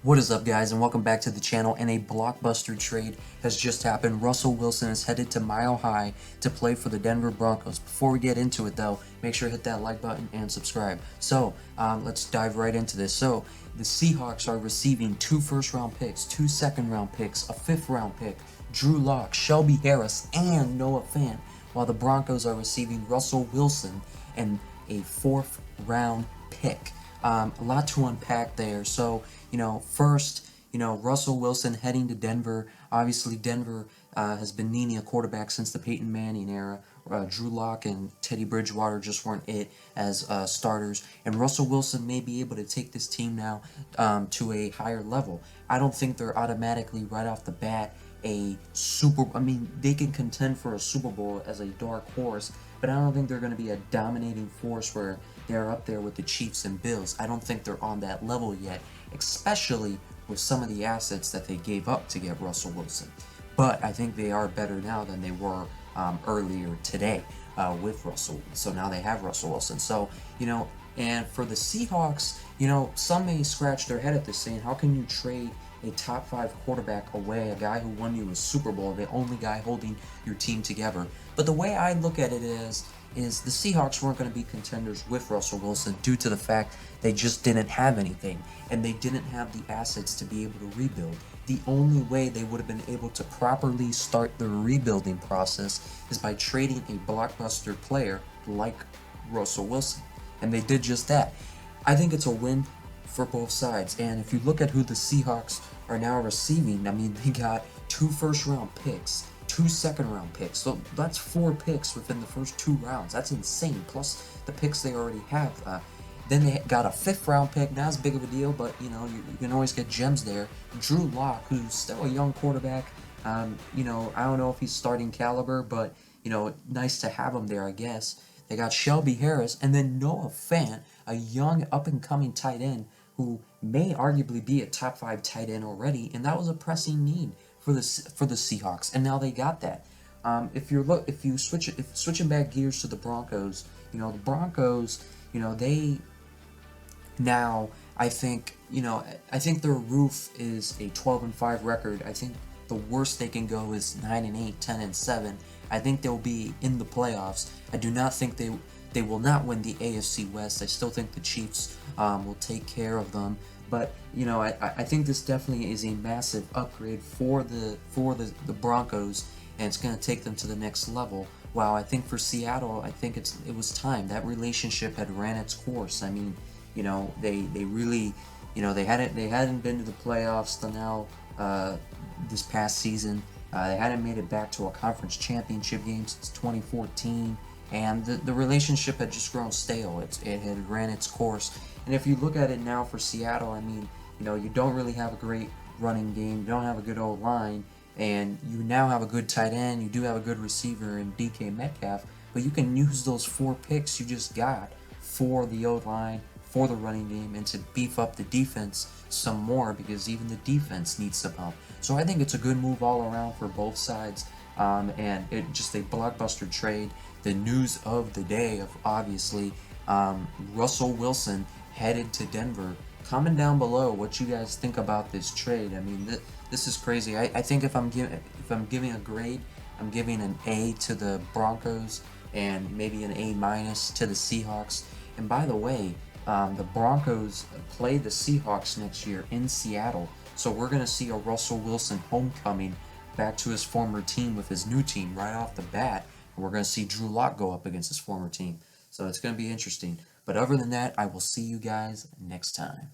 What is up, guys, and welcome back to the channel. And a blockbuster trade has just happened. Russell Wilson is headed to Mile High to play for the Denver Broncos. Before we get into it, though, make sure to hit that like button and subscribe. So let's dive right into this. So the Seahawks are receiving 2 first-round picks, 2 second-round picks, a 5th-round pick, Drew Lock, Shelby Harris, and Noah Fant, while the Broncos are receiving Russell Wilson and a 4th-round pick. A lot to unpack there. So, first, Russell Wilson heading to Denver. Obviously, Denver has been needing a quarterback since the Peyton Manning era. Drew Lock and Teddy Bridgewater just weren't it as starters. And Russell Wilson may be able to take this team now to a higher level. I don't think they're automatically right off the bat they can contend for a Super Bowl as a dark horse, but I don't think they're going to be a dominating force where they're up there with the Chiefs and Bills. I don't think they're on that level yet, especially with some of the assets that they gave up to get Russell Wilson. But I think they are better now than they were earlier today with Russell. So now they have Russell Wilson. So, and for the Seahawks, some may scratch their head at this saying, how can you trade a top 5 quarterback away, a guy who won you a Super Bowl, the only guy holding your team together? But the way I look at it is the Seahawks weren't going to be contenders with Russell Wilson due to the fact they just didn't have anything, and they didn't have the assets to be able to rebuild. The only way they would have been able to properly start the rebuilding process is by trading a blockbuster player like Russell Wilson, and they did just that. I think it's a win for both sides, and if you look at who the Seahawks are now receiving, they got 2 first-round picks, 2 second-round picks, so that's 4 picks within the first 2 rounds. That's insane, plus the picks they already have. Then they got a 5th-round pick, not as big of a deal, but you can always get gems there. Drew Lock, who's still a young quarterback, I don't know if he's starting caliber, but nice to have him there, I guess. They got Shelby Harris, and then Noah Fant, a young up-and-coming tight end who may arguably be a top 5 tight end already, and that was a pressing need for the Seahawks, and now they got that. Switching back gears to the Broncos, the Broncos, they now I think their roof is a 12-5 record. I think the worst they can go is 9-8, 10-7. I think they'll be in the playoffs. I do not think they will not win the AFC West. I still think the Chiefs will take care of them. But I think this definitely is a massive upgrade for the Broncos, and it's going to take them to the next level. While I think for Seattle, I think it was time. That relationship had ran its course. They really, they hadn't been to the playoffs till now this past season. They hadn't made it back to a conference championship game since 2014. And the relationship had just grown stale. It had ran its course. And if you look at it now for Seattle, you don't really have a great running game. You don't have a good old line. And you now have a good tight end. You do have a good receiver in DK Metcalf. But you can use those 4 picks you just got for the O-line, for the running game, and to beef up the defense some more, because even the defense needs some help. So I think it's a good move all around for both sides. And it just a blockbuster trade. The news of the day of obviously Russell Wilson headed to Denver. Comment down below what you guys think about this trade. This is crazy. I think if I'm giving a grade, I'm giving an A to the Broncos and maybe an A- to the Seahawks. And by the way, the Broncos play the Seahawks next year in Seattle, so we're gonna see a Russell Wilson homecoming back to his former team with his new team right off the bat. And we're going to see Drew Lock go up against his former team. So it's going to be interesting. But other than that, I will see you guys next time.